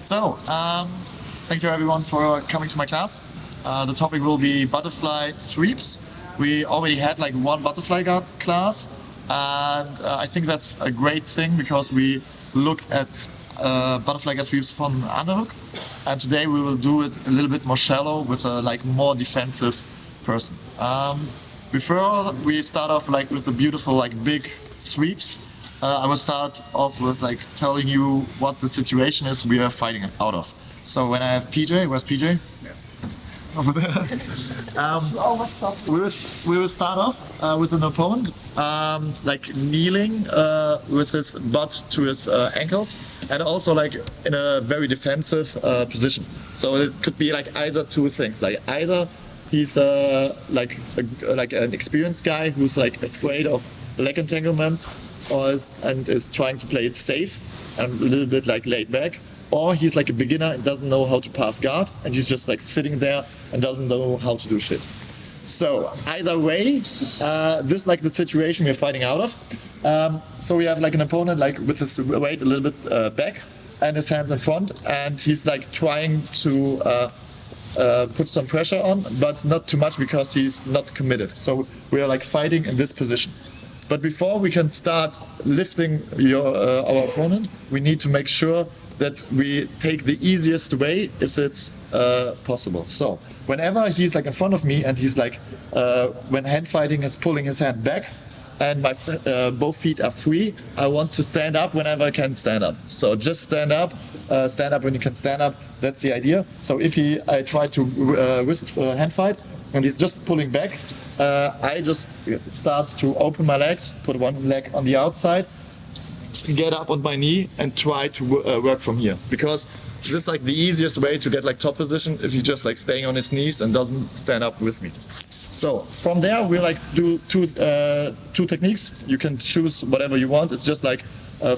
So, thank you everyone for coming to my class. The topic will be butterfly sweeps. We already had like one butterfly guard class, and I think that's a great thing because we looked at butterfly guard sweeps from underhook, and today we will do it a little bit more shallow with a like more defensive person. Before we start off like with the beautiful like big sweeps, I will start off with like telling you what the situation is we are fighting out of. So when I have PJ, where's PJ? Yeah. Over there. We will start off with an opponent like kneeling with his butt to his ankles, and also like in a very defensive position. So it could be like either two things, like either he's like an experienced guy who's like afraid of leg entanglements, and is trying to play it safe and a little bit like laid back, or he's like a beginner and doesn't know how to pass guard, and he's just like sitting there and doesn't know how to do shit. So either way, this is like the situation we're fighting out of. So we have like an opponent like with his weight a little bit back and his hands in front, and he's like trying to put some pressure on, but not too much because he's not committed. So we are like fighting in this position. But before we can start lifting our opponent, we need to make sure that we take the easiest way if it's possible. So whenever he's like in front of me and he's like, when hand fighting is pulling his hand back and my both feet are free, I want to stand up whenever I can stand up. So just stand up when you can stand up. That's the idea. So if I try to wrist hand fight and he's just pulling back, I just start to open my legs, put one leg on the outside, get up on my knee and try to work from here. Because this is like the easiest way to get like top position if he's just like staying on his knees and doesn't stand up with me. So from there we like do two techniques. You can choose whatever you want. It's just like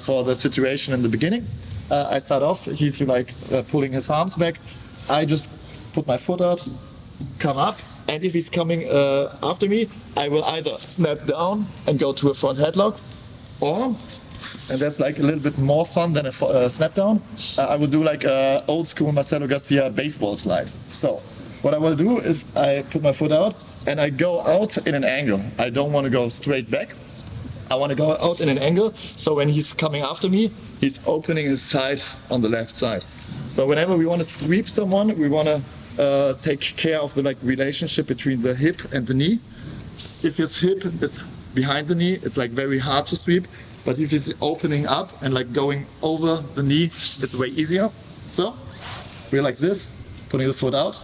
for the situation in the beginning. I start off, he's like pulling his arms back. I just put my foot out, come up, and if he's coming after me, I will either snap down and go to a front headlock, or, and that's like a little bit more fun than a snap down, I will do like a old school Marcelo Garcia baseball slide. So what I will do is I put my foot out and I go out in an angle. I don't want to go straight back. I want to go out in an angle, so when he's coming after me, he's opening his side on the left side. So whenever we want to sweep someone, we want to take care of the like relationship between the hip and the knee. If his hip is behind the knee, it's like very hard to sweep. But if he's opening up and like going over the knee, it's way easier. So we're like this, putting the foot out,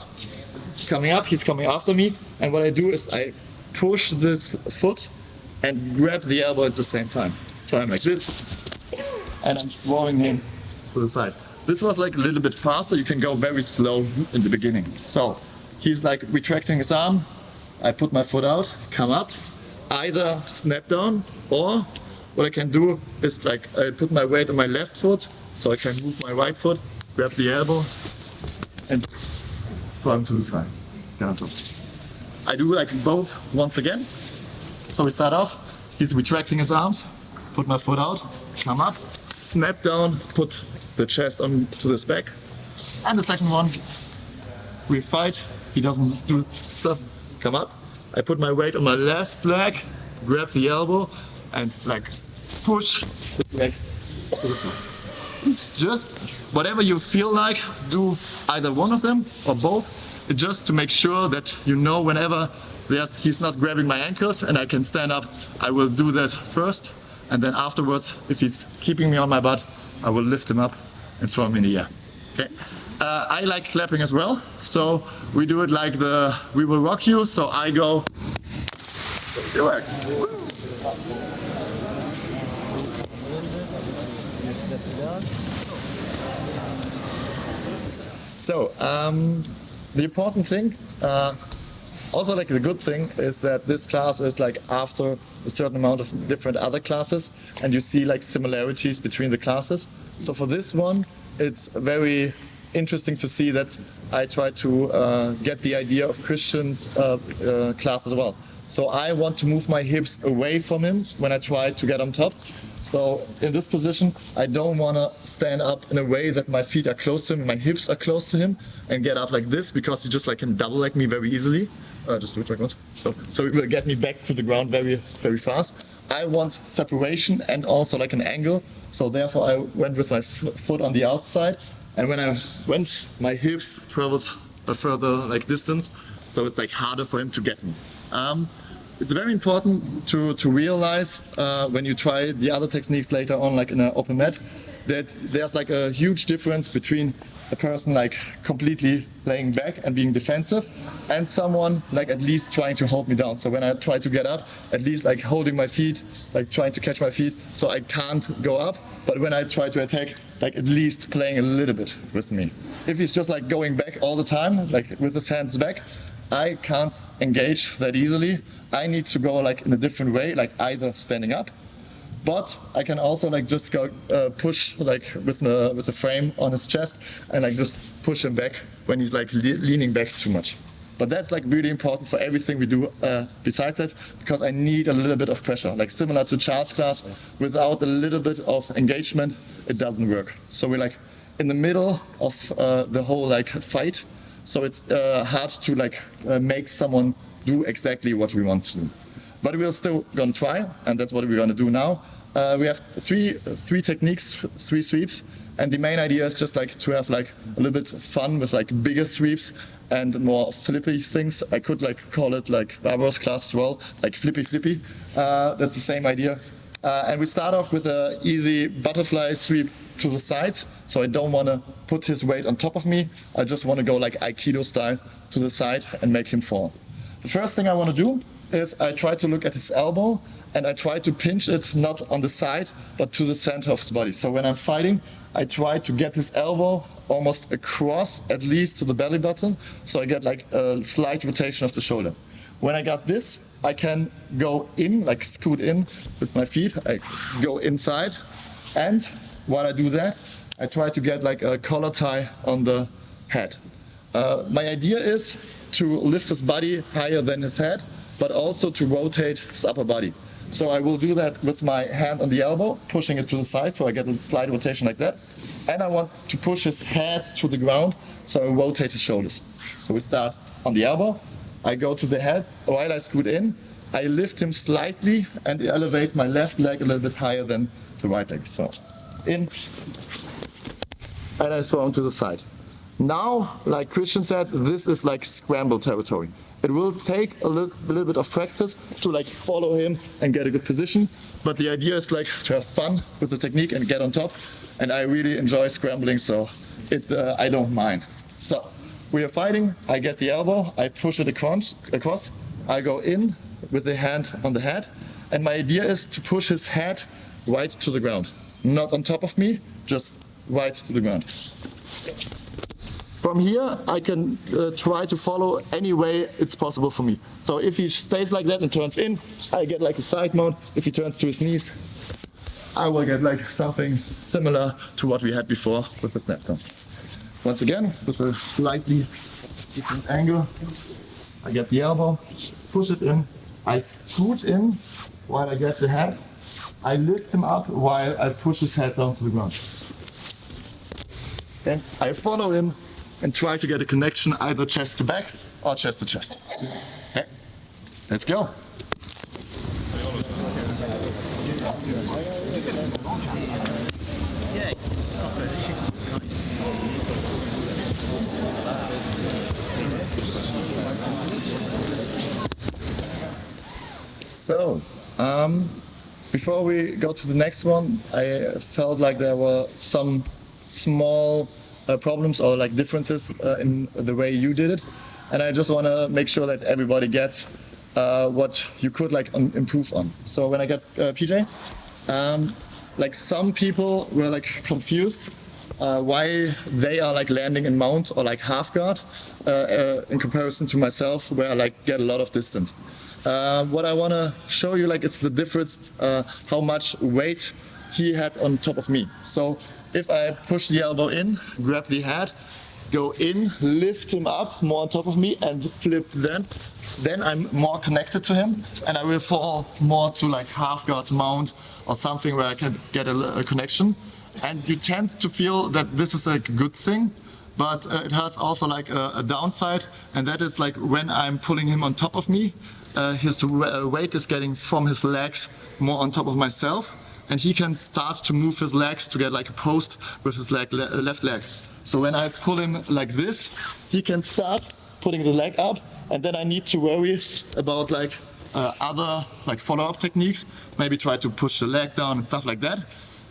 coming up, he's coming after me. And what I do is I push this foot and grab the elbow at the same time. So I'm like this, and I'm throwing him to the side. This was like a little bit faster. You can go very slow in the beginning. So he's like retracting his arm. I put my foot out, come up, either snap down, or what I can do is like I put my weight on my left foot, so I can move my right foot, grab the elbow, and throw him to the side. I do like both once again. So we start off, he's retracting his arms, put my foot out, come up, snap down, put the chest on to his back. And the second one, we fight, he doesn't do stuff, come up. I put my weight on my left leg, grab the elbow, and like push the leg to the side. Just whatever you feel like, do either one of them or both, just to make sure that you know whenever he's not grabbing my ankles and I can stand up, I will do that first, and then afterwards, if he's keeping me on my butt, I will lift him up and throw him in the air. Okay. I like clapping as well, so we do it like the "We Will Rock You." So I go. It works. So the important thing. Also, like the good thing is that this class is like after a certain amount of different other classes, and you see like similarities between the classes. So for this one, it's very interesting to see that I try to get the idea of Christian's class as well. So I want to move my hips away from him when I try to get on top. So in this position, I don't want to stand up in a way that my feet are close to him, my hips are close to him, and get up like this, because he just like can double leg me very easily. Just do it like once. So it will get me back to the ground very, very fast. I want separation and also like an angle. So therefore I went with my foot on the outside. And when I went, my hips travels a further like distance. So it's like harder for him to get me. It's very important to realize when you try the other techniques later on, like in an open mat, that there's like a huge difference between a person like completely laying back and being defensive, and someone like at least trying to hold me down. So when I try to get up, at least like holding my feet, like trying to catch my feet so I can't go up. But when I try to attack, like at least playing a little bit with me. If he's just like going back all the time, like with his hands back, I can't engage that easily. I need to go like in a different way, like either standing up, but I can also like just go push like with the frame on his chest and like just push him back when he's like leaning back too much. But that's like really important for everything we do besides that, because I need a little bit of pressure, like similar to Charles' class. Without a little bit of engagement, it doesn't work. So we're like in the middle of the whole like fight. So it's hard to like make someone do exactly what we want to do. But we're still gonna try, and that's what we're gonna do now. We have three techniques, 3 sweeps, and the main idea is just like to have like a little bit fun with like bigger sweeps and more flippy things. I could like call it like Barbara's class as well, like flippy. That's the same idea. And we start off with an easy butterfly sweep to the sides. So I don't want to put his weight on top of me. I just want to go like Aikido style to the side and make him fall. The first thing I want to do is I try to look at his elbow, and I try to pinch it not on the side but to the center of his body. So when I'm fighting, I try to get his elbow almost across, at least to the belly button, so I get like a slight rotation of the shoulder. When I got this, I can go in, like scoot in with my feet. I go inside, and while I do that, I try to get like a collar tie on the head. My idea is to lift his body higher than his head, but also to rotate his upper body. So I will do that with my hand on the elbow, pushing it to the side, so I get a slight rotation like that. And I want to push his head to the ground, so I rotate his shoulders. So we start on the elbow, I go to the head, while I scoot in, I lift him slightly and elevate my left leg a little bit higher than the right leg. So in, and I throw him to the side. Now, like Christian said, this is like scramble territory. It will take a little bit of practice to like follow him and get a good position, but the idea is like to have fun with the technique and get on top. And I really enjoy scrambling, so I don't mind. So we are fighting. I get the elbow, I push it across. I go in with the hand on the head, and my idea is to push his head right to the ground, not on top of me, just right to the ground. From here, I can try to follow any way it's possible for me. So if he stays like that and turns in, I get like a side mount. If he turns to his knees, I will get like something similar to what we had before with the snap down. Once again, with a slightly different angle, I get the elbow, push it in, I scoot in while I get the head, I lift him up while I push his head down to the ground. Then I follow him and try to get a connection either chest to back or chest to chest. Okay, let's go. So, before we go to the next one, I felt like there were some small problems or like differences in the way you did it, and I just want to make sure that everybody gets what you could like improve on. So when I got PJ, like some people were like confused why they are like landing in mount or like half guard in comparison to myself, where I like get a lot of distance. What I want to show you like is the difference, how much weight he had on top of me. So if I push the elbow in, grab the head, go in, lift him up more on top of me and flip then I'm more connected to him and I will fall more to like half guard mount or something where I can get a connection. And you tend to feel that this is like a good thing, but it has also like a downside, and that is like when I'm pulling him on top of me, his weight is getting from his legs more on top of myself, and he can start to move his legs to get like a post with his left leg. So when I pull him like this, he can start putting the leg up, and then I need to worry about like other like follow-up techniques, maybe try to push the leg down and stuff like that.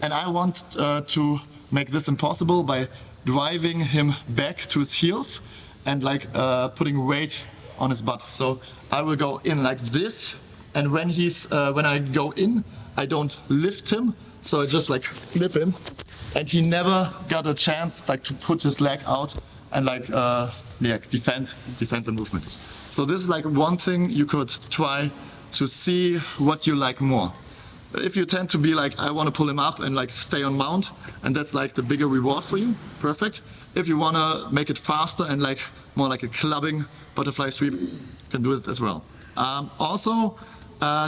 And I want to make this impossible by driving him back to his heels and like putting weight on his butt. So I will go in like this, and when I go in, I don't lift him, so I just like flip him, and he never got a chance like to put his leg out and like defend the movement. So this is like one thing you could try to see what you like more. If you tend to be like, I want to pull him up and like stay on mount, and that's like the bigger reward for you, perfect. If you want to make it faster and like more like a clubbing butterfly sweep, you can do it as well. Also,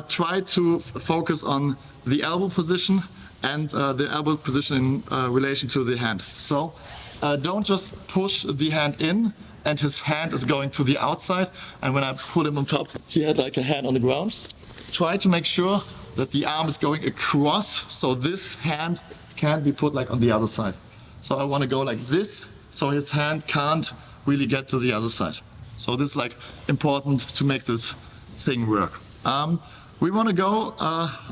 try to focus on the elbow position and the elbow position in relation to the hand. So don't just push the hand in and his hand is going to the outside, and when I put him on top, he had like a hand on the ground. Try to make sure that the arm is going across, so this hand can't be put like on the other side. So I want to go like this, so his hand can't really get to the other side. So this is like important to make this thing work. We want to go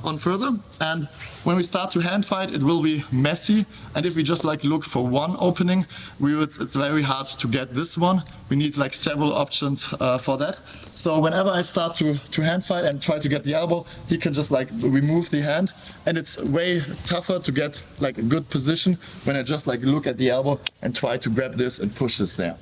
on further, and when we start to hand fight, it will be messy. And if we just like look for one opening, it's very hard to get this one. We need like several options for that. So whenever I start to hand fight and try to get the elbow, he can just like remove the hand, and it's way tougher to get like a good position when I just like look at the elbow and try to grab this and push this there.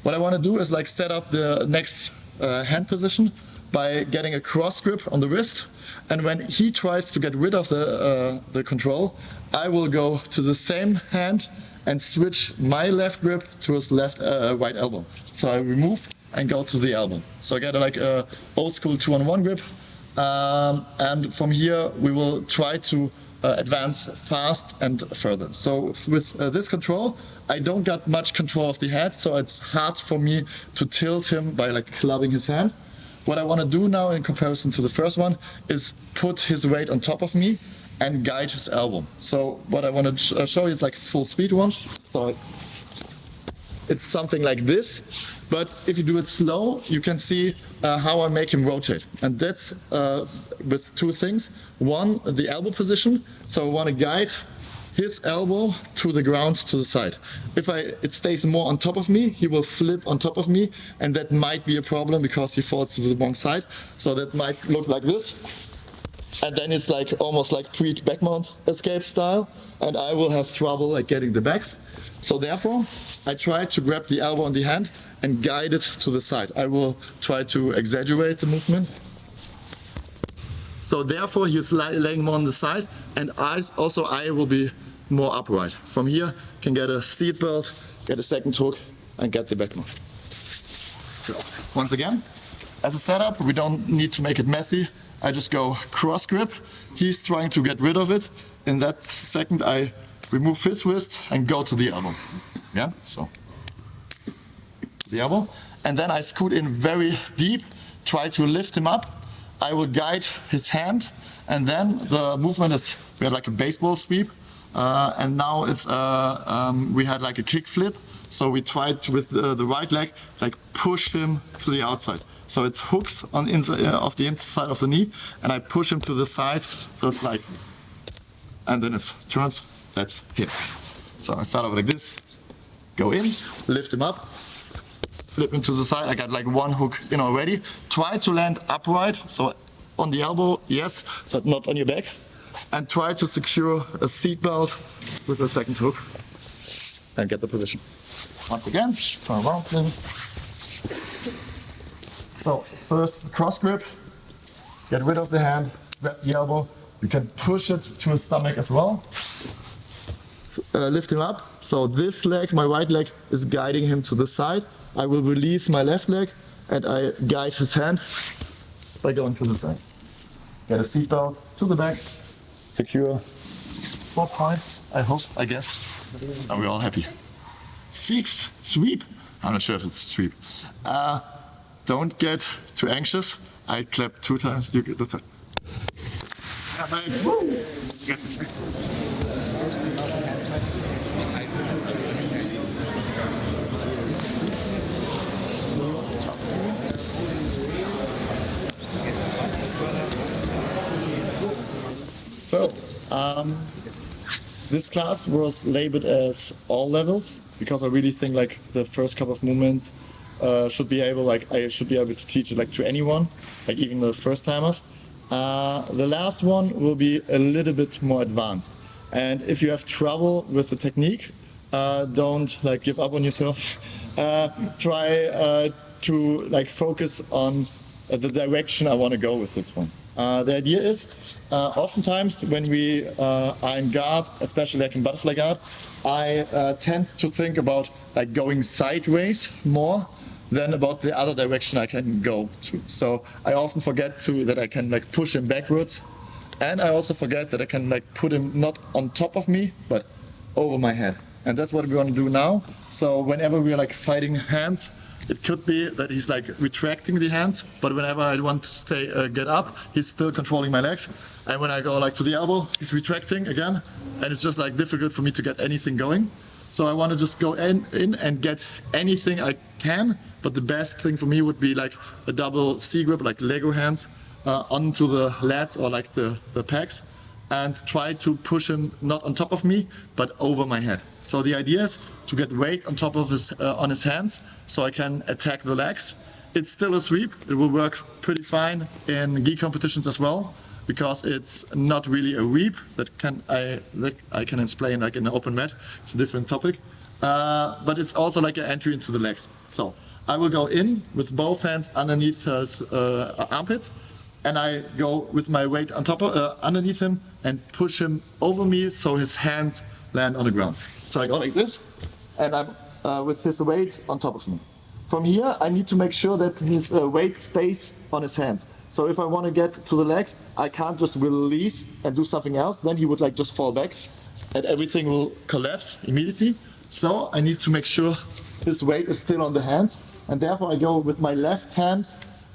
What I want to do is like set up the next hand position by getting a cross grip on the wrist, and when he tries to get rid of the control, I will go to the same hand and switch my left grip to his right elbow. So I remove and go to the elbow. So I get like a old school 2-on-1 grip, and from here we will try to advance fast and further. So with this control, I don't got much control of the head, so it's hard for me to tilt him by like clubbing his hand. What I want to do now in comparison to the first one is put his weight on top of me and guide his elbow. So what I want to show you is like full speed one. So it's something like this, but if you do it slow, you can see how I make him rotate. And that's with two things. One, the elbow position. So I want to guide his elbow to the ground, to the side. If it stays more on top of me, he will flip on top of me, and that might be a problem because he falls to the wrong side. So that might look like this. And then it's like almost like pre-back mount escape style, and I will have trouble like getting the back. So therefore, I try to grab the elbow on the hand and guide it to the side. I will try to exaggerate the movement. So therefore, he's laying more on the side, and I will be more upright. From here, can get a seat belt, get a second hook, and get the back mount. So once again, as a setup, we don't need to make it messy. I just go cross grip. He's trying to get rid of it. In that second, I remove his wrist and go to the elbow. Yeah, so the elbow. And then I scoot in very deep, try to lift him up. I will guide his hand, and then the movement is, we had like a baseball sweep, and now it's, we had like a kick flip. So we tried to, with the right leg, like push him to the outside. So it's hooks on inside of the inside of the knee, and I push him to the side. So it's like, and then it turns. That's him. So I start off like this, go in, lift him up, flip him to the side. I got like one hook in already. Try to land upright, so on the elbow, yes, but not on your back. And try to secure a seat belt with a second hook and get the position. Once again, turn around, please. So first cross grip, get rid of the hand, grab the elbow. You can push it to his stomach as well. lift him up. So this leg, my right leg, is guiding him to the side. I will release my left leg and I guide his hand by going to the side. Get a seatbelt to the back, secure. 4 points, I hope, I guess. And we're all happy. 6, sweep. I'm not sure if it's a sweep. Don't get too anxious. I clap 2 times, you get the third. So, this class was labeled as all levels because I really think like the first couple of movements should be able, like I should be able to teach it like to anyone, like even the first timers. The last one will be a little bit more advanced, and if you have trouble with the technique, don't like give up on yourself. Try to like focus on the direction I want to go with this one. The idea is, oftentimes when we are in guard, especially like in butterfly guard, I tend to think about like going sideways more than about the other direction I can go to. So I often forget that I can like push him backwards, and I also forget that I can like put him not on top of me, but over my head. And that's what we want to do now. So whenever we're like fighting hands, it could be that he's like retracting the hands, but whenever I want to get up, he's still controlling my legs. And when I go like to the elbow, he's retracting again, and it's just like difficult for me to get anything going. So I want to just go in and get anything I can, but the best thing for me would be like a double C grip, like Lego hands, onto the lats or like the pecs, and try to push him not on top of me, but over my head. So the idea is to get weight on top of on his hands, so I can attack the legs. It's still a sweep. It will work pretty fine in gi competitions as well, because it's not really a weep that I can explain like in an open mat. It's a different topic, but it's also like an entry into the legs. So I will go in with both hands underneath his armpits, and I go with my weight on top of underneath him and push him over me so his hands land on the ground. So I go like this, and I'm with his weight on top of me. From here, I need to make sure that his weight stays on his hands. So if I want to get to the legs, I can't just release and do something else. Then he would like just fall back, and everything will collapse immediately. So I need to make sure his weight is still on the hands, and therefore I go with my left hand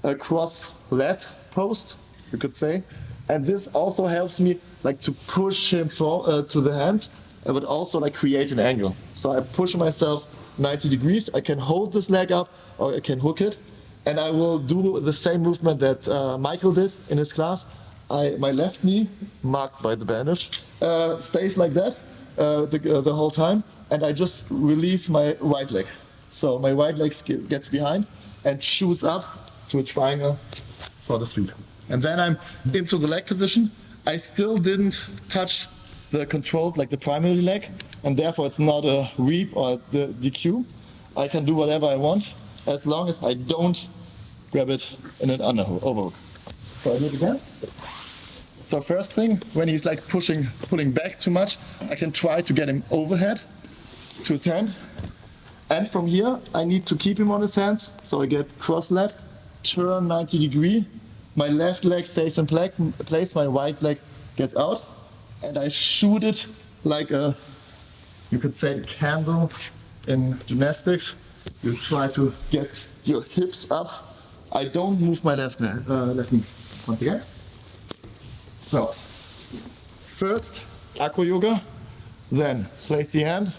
across lat post, you could say. And this also helps me like to push him to the hands, but also like create an angle. So I push myself 90 degrees. I can hold this leg up or I can hook it. And I will do the same movement that Michael did in his class. My left knee, marked by the bandage, stays like that the whole time. And I just release my right leg. So my right leg gets behind and shoots up to a triangle for the sweep. And then I'm into the leg position. I still didn't touch the controlled, like the primary leg, and therefore it's not a weep or the DQ. I can do whatever I want as long as I don't grab it in an overhook. So I do it again. So first thing, when he's like pulling back too much, I can try to get him overhead to his hand. And from here, I need to keep him on his hands. So I get cross leg, turn 90 degree. My left leg stays in place, my right leg gets out. And I shoot it like a, you could say, candle in gymnastics. You try to get your hips up. I don't move my left knee. Once again. So, first, acro yoga. Then place the hand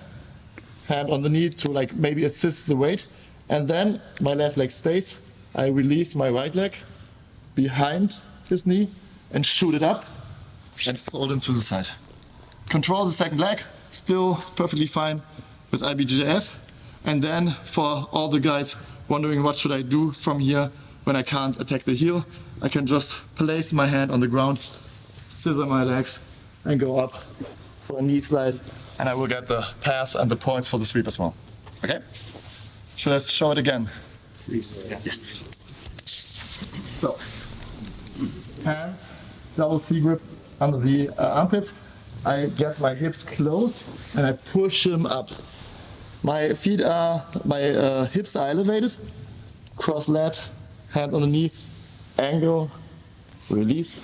on the knee to like maybe assist the weight. And then my left leg stays. I release my right leg behind his knee and shoot it up and fold him to the side. Control the second leg, still perfectly fine with IBJF. And then for all the guys wondering what should I do from here when I can't attack the heel, I can just place my hand on the ground, scissor my legs and go up for a knee slide, and I will get the pass and the points for the sweep as well. Okay? Should I show it again? Please. Yeah. Yes. So, hands, double C grip under the armpits, I get my hips close and I push him up. My feet are, my hips are elevated, cross leg, hand on the knee, angle, release,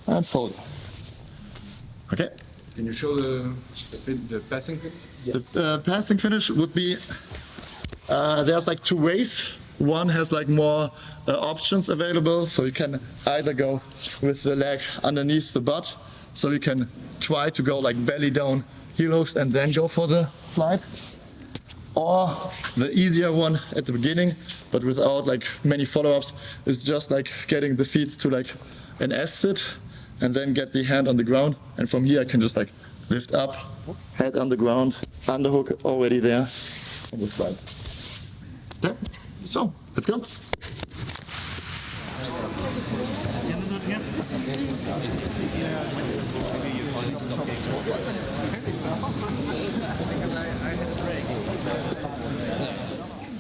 and fold. Okay. Can you show the passing finish? Yes. The passing finish would be, there's like two ways. One has like more options available, so you can either go with the leg underneath the butt, so you can try to go like belly down, heel hooks, and then go for the slide. Or the easier one at the beginning, but without like many follow-ups, is just like getting the feet to like an S sit, and then get the hand on the ground, and from here I can just like lift up, head on the ground, underhook already there, and the slide. Okay, so let's go.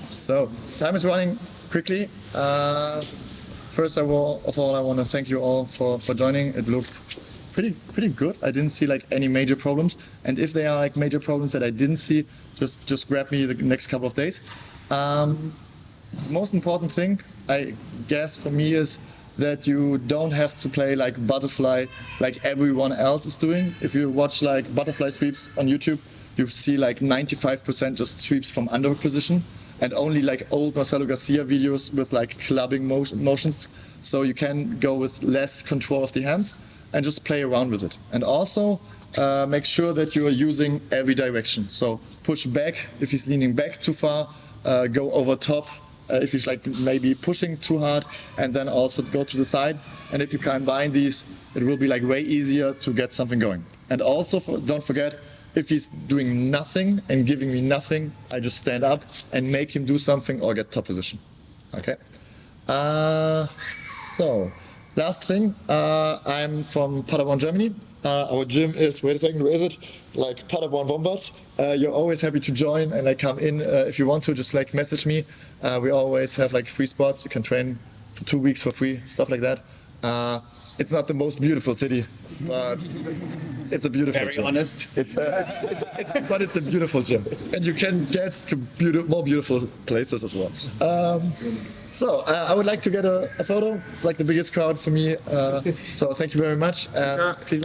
So time is running quickly. First of all, I want to thank you all for joining. It looked pretty good. I didn't see like any major problems, and if there are like major problems that I didn't see, just grab me the next couple of days. Most important thing, I guess, for me is that you don't have to play like butterfly like everyone else is doing. If you watch like butterfly sweeps on YouTube, you see like 95% just sweeps from underhook position, and only like old Marcelo Garcia videos with like clubbing motions. So you can go with less control of the hands and just play around with it. And also make sure that you are using every direction. So push back if he's leaning back too far, go over top if he's like maybe pushing too hard, and then also go to the side. And if you combine these, it will be like way easier to get something going. And also don't forget, if he's doing nothing and giving me nothing, I just stand up and make him do something or get top position. Okay. So last thing, I'm from Paderborn, Germany. Our gym is, wait a second, where is it? Like Paderborn Wombats. You're always happy to join and like come in if you want to, just like message me. We always have like free spots. You can train for 2 weeks for free, stuff like that. It's not the most beautiful city, but it's a beautiful gym. Very honest. But it's a beautiful gym, and you can get to more beautiful places as well. So I would like to get a photo. It's like the biggest crowd for me. So thank you very much. Please.